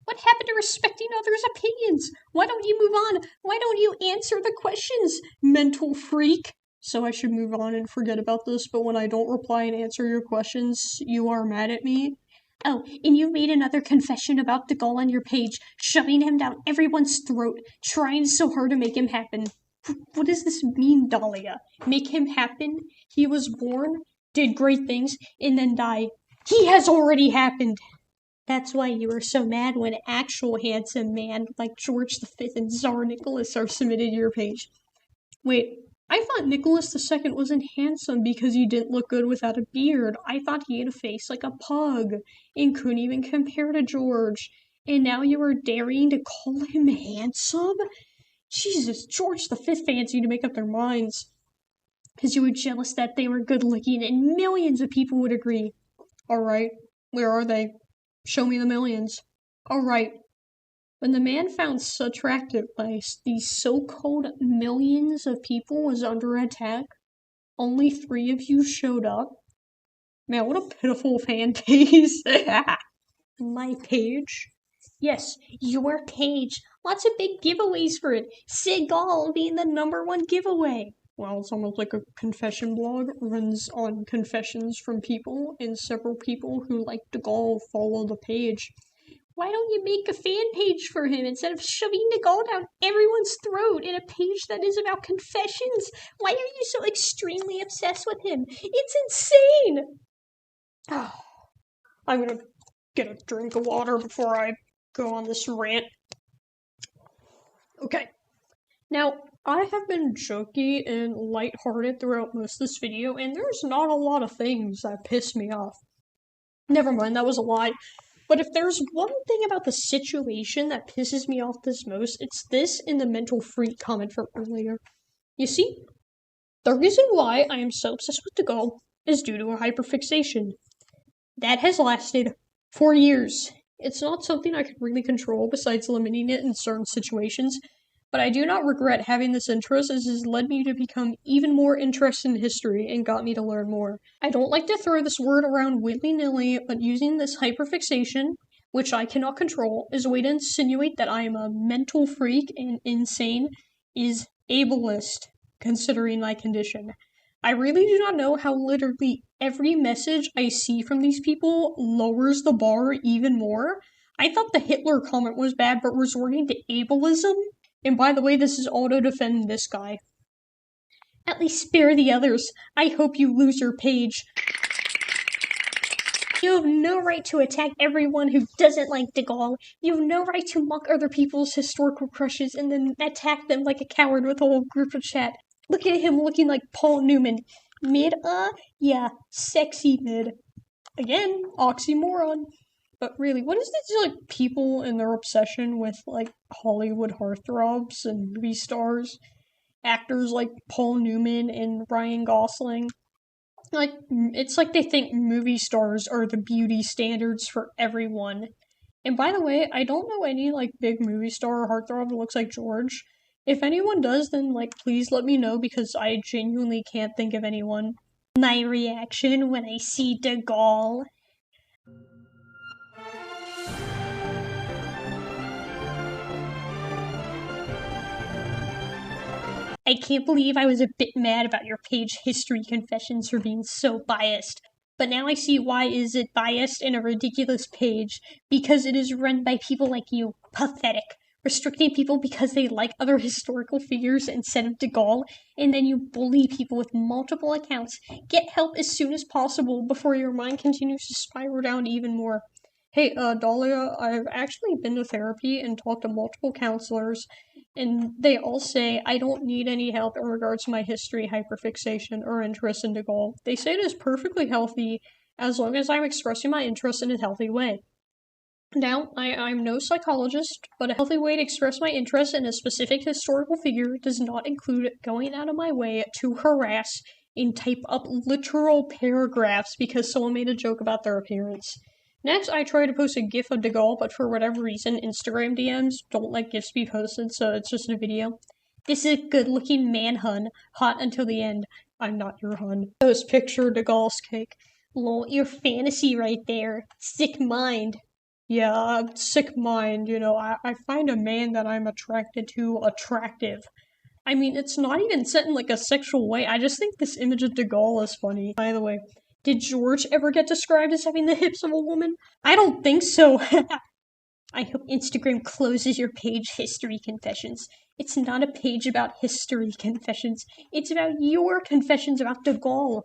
What happened to respecting others' opinions? Why don't you move on? Why don't you answer the questions, mental freak? So I should move on and forget about this, but when I don't reply and answer your questions, you are mad at me? Oh, and you made another confession about De Gaulle on your page, shoving him down everyone's throat, trying so hard to make him happen. What does this mean, Dahlia? Make him happen? He was born, did great things, and then died. He has already happened! That's why you were so mad when actual handsome man like George V and Tsar Nicholas are submitted to your page. Wait, I thought Nicholas II wasn't handsome because he didn't look good without a beard. I thought he had a face like a pug and couldn't even compare to George. And now you are daring to call him handsome? Jesus, George V fans need to make up their minds. Because you were jealous that they were good looking and millions of people would agree. Alright, where are they? Show me the millions. Alright. When the man found such attractive by these so-called millions of people was under attack, only 3 of you showed up. Man, what a pitiful fan base. My page? Yes, your page. Lots of big giveaways for it. Seagal being the #1 giveaway. Well, it's almost like a confession blog. Runs on confessions from people, and several people who like to go follow the page. Why don't you make a fan page for him instead of shoving the gall down everyone's throat in a page that is about confessions? Why are you so extremely obsessed with him? It's insane! I'm gonna get a drink of water before I go on this rant. Okay. Now, I have been jokey and lighthearted throughout most of this video, and there's not a lot of things that piss me off. Never mind, that was a lie. But if there's one thing about the situation that pisses me off this most, it's this in the mental freak comment from earlier. You see, the reason why I am so obsessed with the goal is due to a hyperfixation. That has lasted for years. It's not something I could really control besides limiting it in certain situations, but I do not regret having this interest as it has led me to become even more interested in history and got me to learn more. I don't like to throw this word around willy-nilly, but using this hyperfixation, which I cannot control, as a way to insinuate that I am a mental freak and insane, is ableist, considering my condition. I really do not know how literally every message I see from these people lowers the bar even more. I thought the Hitler comment was bad, but resorting to ableism? And by the way, this is all to defend this guy. At least spare the others. I hope you lose your page. You have no right to attack everyone who doesn't like de Gaulle. You have no right to mock other people's historical crushes and then attack them like a coward with a whole group of chat. Look at him looking like Paul Newman. Mid, yeah, sexy mid. Again, oxymoron. But really, what is this, like, people and their obsession with, like, Hollywood heartthrobs and movie stars? Actors like Paul Newman and Ryan Gosling? Like, it's like they think movie stars are the beauty standards for everyone. And by the way, I don't know any, like, big movie star or heartthrob that looks like George. If anyone does, then, like, please let me know, because I genuinely can't think of anyone. My reaction when I see de Gaulle. I can't believe I was a bit mad about your page history confessions for being so biased. But now I see why is it biased and a ridiculous page. Because it is run by people like you. Pathetic. Restricting people because they like other historical figures instead of de Gaulle, and then you bully people with multiple accounts. Get help as soon as possible before your mind continues to spiral down even more. Hey, Dahlia, I've actually been to therapy and talked to multiple counselors, and they all say I don't need any help in regards to my history, hyperfixation, or interest in de Gaulle. They say it is perfectly healthy as long as I'm expressing my interest in a healthy way. Now, I'm no psychologist, but a healthy way to express my interest in a specific historical figure does not include going out of my way to harass and type up literal paragraphs because someone made a joke about their appearance. Next, I try to post a gif of de Gaulle, but for whatever reason, Instagram DMs don't let gifs be posted, so it's just a video. This is a good-looking man hun, hot until the end. I'm not your hun. Post picture de Gaulle's cake. Lol, your fantasy right there. Sick mind. Yeah, sick mind, you know, I find a man that I'm attracted to attractive. I mean, it's not even set in, like, a sexual way, I just think this image of de Gaulle is funny. By the way, did George ever get described as having the hips of a woman? I don't think so. I hope Instagram closes your page history confessions. It's not a page about history confessions. It's about your confessions about de Gaulle.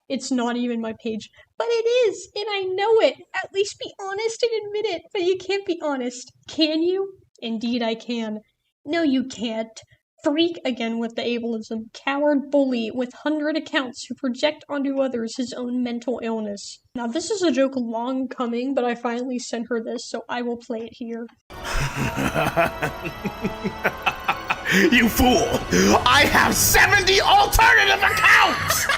It's not even my page. But it is, and I know it. At least be honest and admit it. But you can't be honest. Can you? Indeed I can. No, you can't. freak again with the ableism, coward bully with 100 accounts who project onto others his own mental illness. Now this is a joke long coming, but I finally sent her this, so I will play it here. You fool! I have 70 alternative accounts!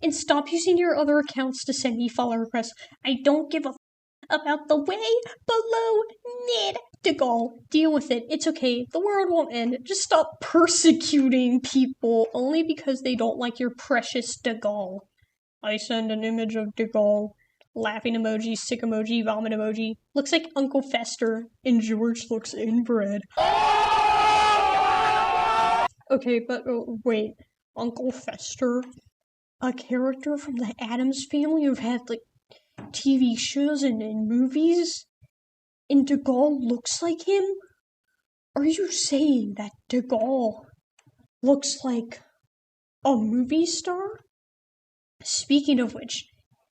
And stop using your other accounts to send me follow requests. I don't give a about the way below Ned DeGaulle. Deal with it. It's okay. The world won't end. Just stop persecuting people only because they don't like your precious DeGaulle. I send an image of DeGaulle. Laughing emoji, sick emoji, vomit emoji. Looks like Uncle Fester. And George looks inbred. Okay, but wait. Uncle Fester? A character from the Addams Family who've had, like, TV shows and movies? And DeGaulle looks like him? Are you saying that DeGaulle looks like a movie star? Speaking of which,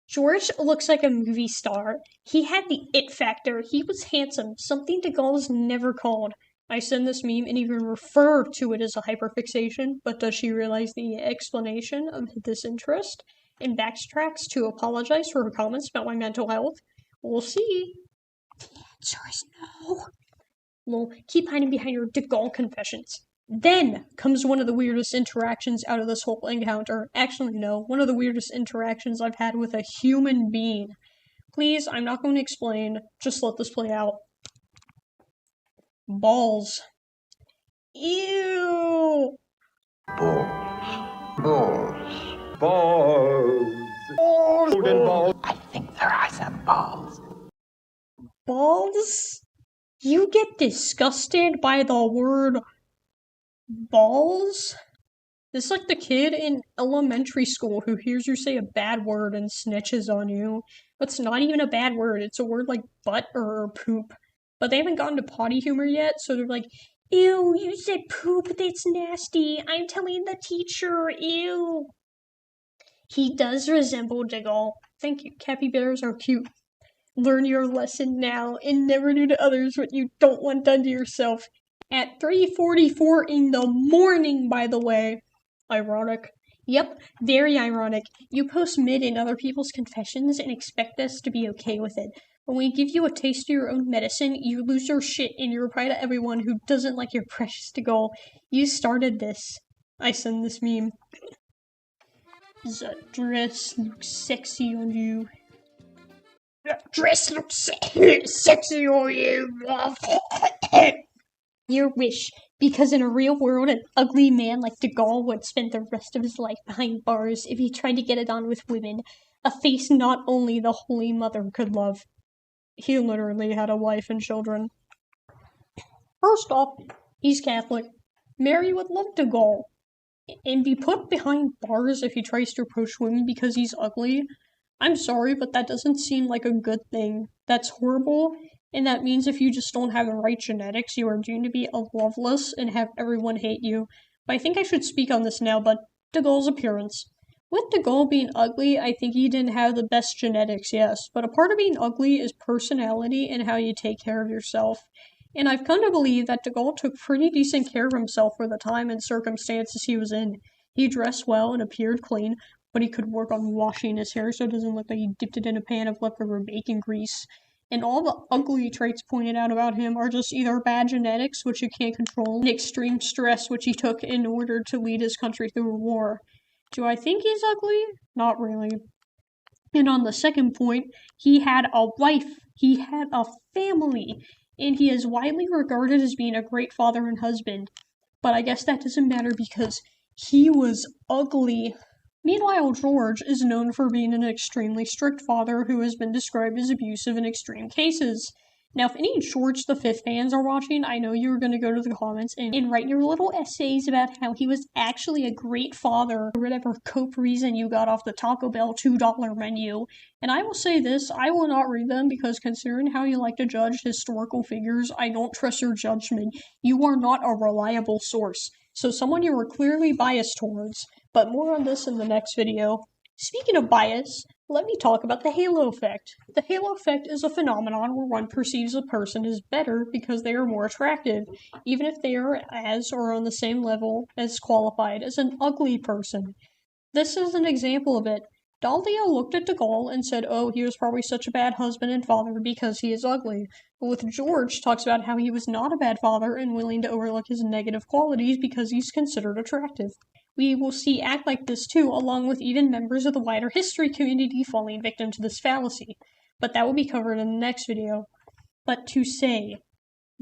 George looks like a movie star. He had the it factor. He was handsome, something DeGaulle is never called. I send this meme and even refer to it as a hyperfixation, but does she realize the explanation of this interest? And backtracks to apologize for her comments about my mental health? We'll see. The answer is no. Well, keep hiding behind your DeGaulle confessions. Then comes one of the weirdest interactions out of this whole encounter. Actually, no, one of the weirdest interactions I've had with a human being. Please, I'm not going to explain. Just let this play out. Balls. Ew. Balls. I think there are some balls. Balls? You get disgusted by the word balls? It's like the kid in elementary school who hears you say a bad word and snitches on you. But it's not even a bad word. It's a word like butt or poop. But they haven't gotten to potty humor yet, so they're like, ew, you said poop, that's nasty. I'm telling the teacher, ew. He does resemble DeGaulle. Thank you. Capybaras are cute. Learn your lesson now and never do to others what you don't want done to yourself. At 3:44 in the morning, by the way. Ironic. Yep, very ironic. You post mid in other people's confessions and expect us to be okay with it. When we give you a taste of your own medicine, you lose your shit and you reply to everyone who doesn't like your precious DeGaulle. You started this. I send this meme. That dress looks sexy on you. That dress looks sexy on you. Your wish, because in a real world, an ugly man like DeGaulle would spend the rest of his life behind bars if he tried to get it on with women, a face not only the Holy Mother could love. He literally had a wife and children. First off, he's Catholic. Mary would love DeGaulle. And be put behind bars if he tries to approach women because he's ugly. I'm sorry, but that doesn't seem like a good thing. That's horrible, and that means if you just don't have the right genetics, you are doomed to be a loveless and have everyone hate you. But I think I should speak on this now, but DeGaulle's appearance. With DeGaulle being ugly, I think he didn't have the best genetics, yes, but a part of being ugly is personality and how you take care of yourself. And I've come to believe that DeGaulle took pretty decent care of himself for the time and circumstances he was in. He dressed well and appeared clean, but he could work on washing his hair so it doesn't look like he dipped it in a pan of leftover bacon grease. And all the ugly traits pointed out about him are just either bad genetics, which you can't control, and extreme stress, which he took in order to lead his country through a war. Do I think he's ugly? Not really. And on the second point, he had a wife, he had a family, and he is widely regarded as being a great father and husband. But I guess that doesn't matter because he was ugly. Meanwhile, George is known for being an extremely strict father who has been described as abusive in extreme cases. Now, if any George V fans are watching, I know you're going to go to the comments and write your little essays about how he was actually a great father, or whatever cope reason you got off the Taco Bell $2 menu. And I will say this, I will not read them because considering how you like to judge historical figures, I don't trust your judgment. You are not a reliable source. So someone you are clearly biased towards. But more on this in the next video. Speaking of bias, Let me talk about the halo effect. The halo effect is a phenomenon where one perceives a person as better because they are more attractive, even if they are as or on the same level as qualified as an ugly person. This is an example of it. Dahlia looked at de Gaulle and said, oh, he was probably such a bad husband and father because he is ugly. But with George, talks about how he was not a bad father and willing to overlook his negative qualities because he's considered attractive. We will see act like this too, along with even members of the wider history community falling victim to this fallacy. But that will be covered in the next video. But to say,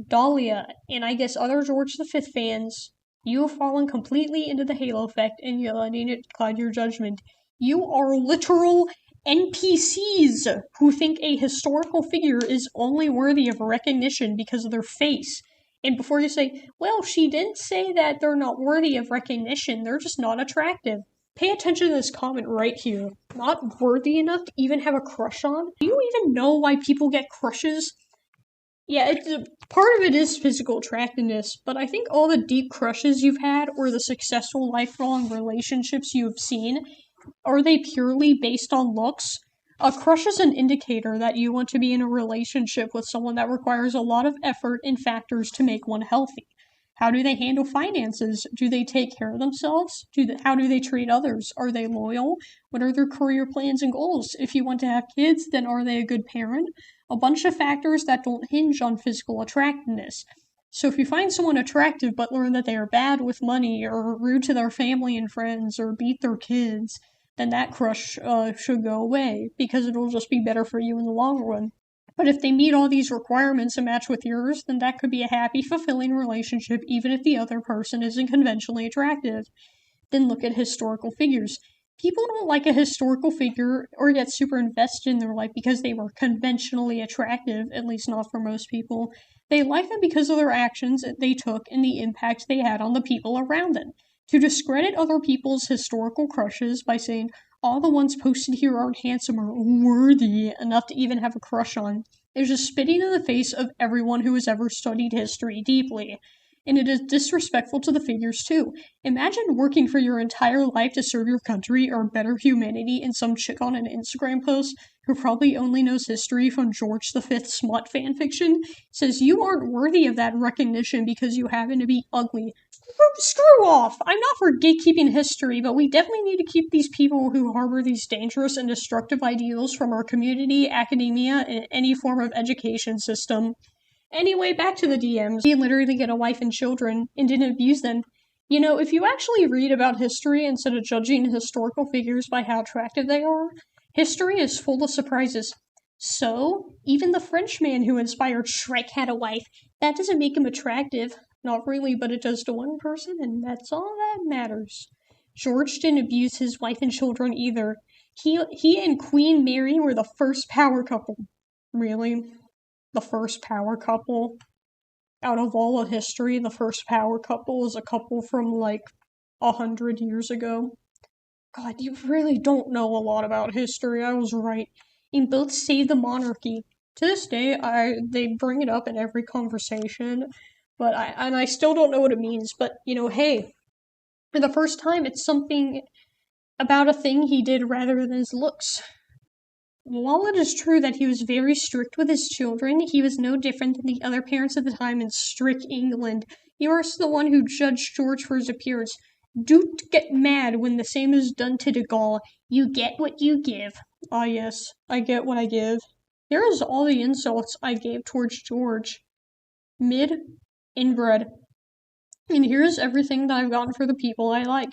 Dahlia, and I guess other George V fans, you have fallen completely into the halo effect and you're letting it cloud your judgment. You are literal NPCs who think a historical figure is only worthy of recognition because of their face. And before you say, well, she didn't say that they're not worthy of recognition, they're just not attractive. Pay attention to this comment right here. Not worthy enough to even have a crush on? Do you even know why people get crushes? Yeah, part of it is physical attractiveness, but I think all the deep crushes you've had or the successful lifelong relationships you've seen, are they purely based on looks? A crush is an indicator that you want to be in a relationship with someone that requires a lot of effort and factors to make one healthy. How do they handle finances? Do they take care of themselves? How do they treat others? Are they loyal? What are their career plans and goals? If you want to have kids, then are they a good parent? A bunch of factors that don't hinge on physical attractiveness. So if you find someone attractive but learn that they are bad with money or rude to their family and friends or beat their kids, then that crush should go away because it'll just be better for you in the long run. But if they meet all these requirements and match with yours, then that could be a happy, fulfilling relationship even if the other person isn't conventionally attractive. Then look at historical figures. People don't like a historical figure or get super invested in their life because they were conventionally attractive, at least not for most people. They like them because of their actions they took and the impact they had on the people around them. To discredit other people's historical crushes by saying, all the ones posted here aren't handsome or worthy enough to even have a crush on, is just spitting in the face of everyone who has ever studied history deeply. And it is disrespectful to the figures too. Imagine working for your entire life to serve your country or better humanity and some chick on an Instagram post who probably only knows history from George V smut fanfiction says you aren't worthy of that recognition because you happen to be ugly. Screw off! I'm not for gatekeeping history, but we definitely need to keep these people who harbor these dangerous and destructive ideals from our community, academia, and any form of education system. Anyway, back to the DMs. He literally get a wife and children and didn't abuse them. You know, if you actually read about history instead of judging historical figures by how attractive they are, history is full of surprises. So, even the Frenchman who inspired Shrek had a wife. That doesn't make him attractive. Not really, but it does to one person, and that's all that matters. George didn't abuse his wife and children either. He and Queen Mary were the first power couple. Really? The first power couple? Out of all of history, the first power couple is a couple from, 100 years ago. God, you really don't know a lot about history, I was right. And both saved the monarchy. To this day, they bring it up in every conversation, but I still don't know what it means, but, hey, for the first time, it's something about a thing he did rather than his looks. While it is true that he was very strict with his children, he was no different than the other parents at the time in strict England. You are the one who judged George for his appearance. Don't get mad when the same is done to de Gaulle. You get what you give. Ah yes, I get what I give. Here is all the insults I gave towards George. Mid, inbred. And here's everything that I've gotten for the people I like.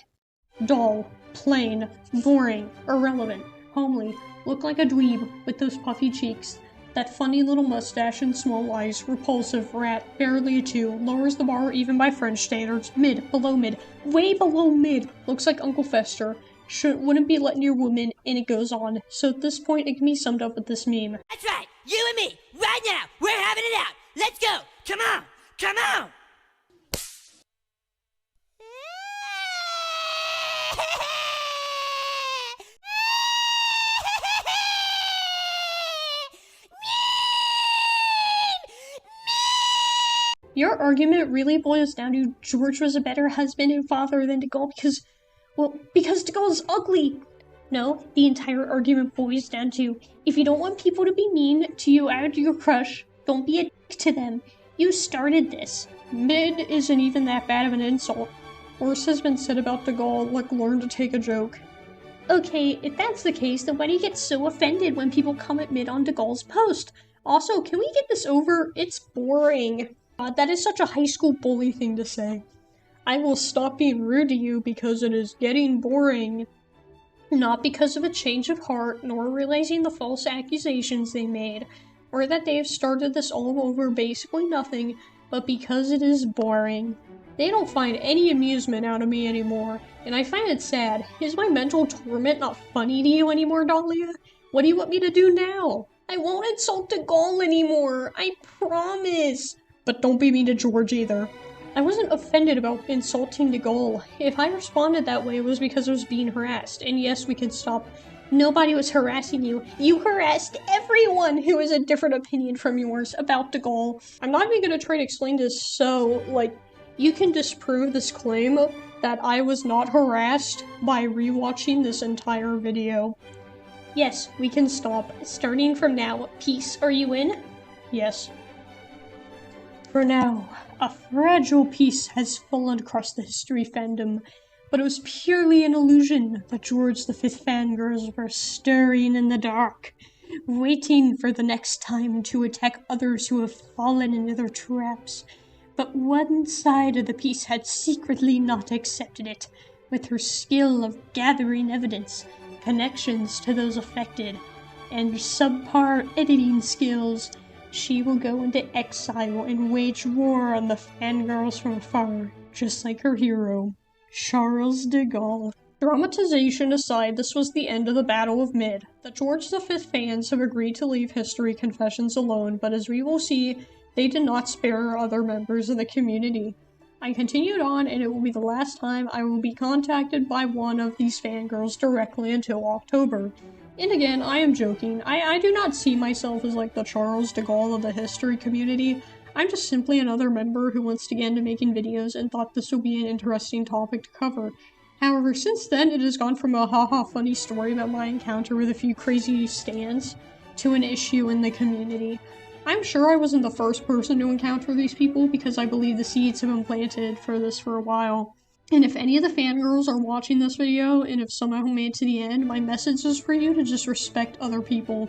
Dull, plain, boring, irrelevant, homely, look like a dweeb with those puffy cheeks, that funny little mustache and small eyes, repulsive, rat, barely a 2, lowers the bar even by French standards, mid, below mid, way below mid, looks like Uncle Fester, wouldn't be letting your woman, and it goes on. So at this point, it can be summed up with this meme. That's right, you and me, right now, we're having it out, let's go, come on, come on! Your argument really boils down to George was a better husband and father than de Gaulle because de Gaulle's ugly. No, the entire argument boils down to, if you don't want people to be mean to you and your crush, don't be a dick to them. You started this. Mid isn't even that bad of an insult. Worse has been said about the Gaul, like learn to take a joke. Okay, if that's the case, then why do you get so offended when people come at Mid on De Gaulle's post? Also, can we get this over? It's boring. That is such a high school bully thing to say. I will stop being rude to you because it is getting boring. Not because of a change of heart, nor realizing the false accusations they made, or that they have started this all over basically nothing, but because it is boring. They don't find any amusement out of me anymore, and I find it sad. Is my mental torment not funny to you anymore, Dahlia? What do you want me to do now? I won't insult De Gaulle anymore, I promise! But don't be mean to George either. I wasn't offended about insulting De Gaulle. If I responded that way, it was because I was being harassed, and yes, we can stop. Nobody was harassing you. You harassed everyone who has a different opinion from yours about De Gaulle. I'm not even gonna try to explain this so, you can disprove this claim that I was not harassed by rewatching this entire video. Yes, we can stop. Starting from now, peace, are you in? Yes. For now, a fragile peace has fallen across the history fandom, but it was purely an illusion. The George V fangirls were stirring in the dark, waiting for the next time to attack others who have fallen into their traps. But one side of the piece had secretly not accepted it. With her skill of gathering evidence, connections to those affected, and subpar editing skills, she will go into exile and wage war on the fangirls from afar, just like her hero, Charles de Gaulle. Dramatization aside, this was the end of the Battle of Mid. The George V fans have agreed to leave History Confessions alone, but as we will see, they did not spare other members of the community. I continued on, and it will be the last time I will be contacted by one of these fangirls directly until October. And again, I am joking. I do not see myself as like the Charles de Gaulle of the history community. I'm just simply another member who wants to get into making videos and thought this would be an interesting topic to cover. However, since then, it has gone from a haha funny story about my encounter with a few crazy stans to an issue in the community. I'm sure I wasn't the first person to encounter these people because I believe the seeds have been planted for this for a while. And if any of the fangirls are watching this video, and if somehow made it to the end, my message is for you to just respect other people.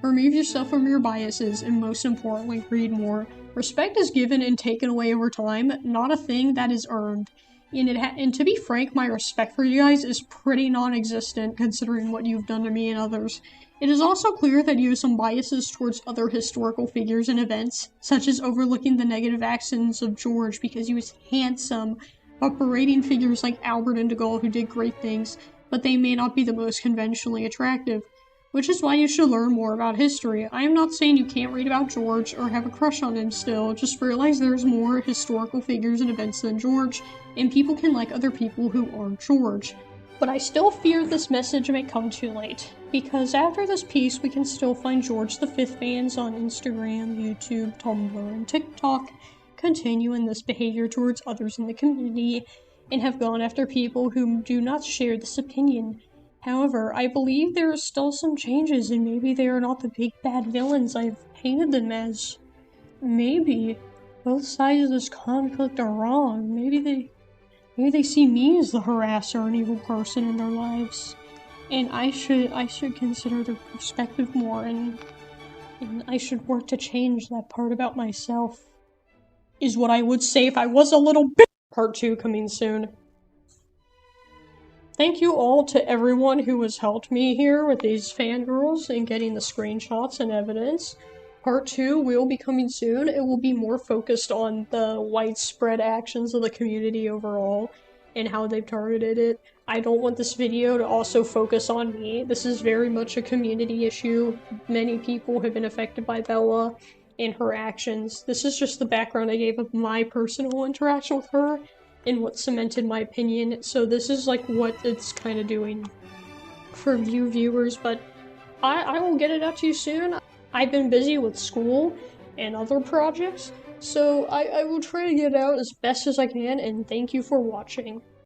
Remove yourself from your biases, and most importantly, read more. Respect is given and taken away over time, not a thing that is earned. And to be frank, my respect for you guys is pretty non-existent considering what you've done to me and others. It is also clear that you have some biases towards other historical figures and events, such as overlooking the negative actions of George because he was handsome, but berating figures like Albert and De Gaulle who did great things, but they may not be the most conventionally attractive. Which is why you should learn more about history. I am not saying you can't read about George or have a crush on him still, just realize there's more historical figures and events than George, and people can like other people who aren't George. But I still fear this message may come too late, because after this piece we can still find George V fans on Instagram, YouTube, Tumblr, and TikTok, continuing this behavior towards others in the community, and have gone after people who do not share this opinion. However, I believe there are still some changes, and maybe they are not the big bad villains I've painted them as. Maybe both sides of this conflict are wrong. Maybe they see me as the harasser and evil person in their lives. And I should consider their perspective more, and I should work to change that part about myself. Is what I would say if I was a little bit. Part 2 coming soon. Thank you all to everyone who has helped me here with these fangirls and getting the screenshots and evidence. Part 2 will be coming soon. It will be more focused on the widespread actions of the community overall and how they've targeted it. I don't want this video to also focus on me. This is very much a community issue. Many people have been affected by Bella and her actions. This is just the background I gave of my personal interaction with her and what cemented my opinion, so this is like what it's kind of doing for viewers, but I will get it out to you soon. I've been busy with school and other projects, so I will try to get it out as best as I can, and thank you for watching.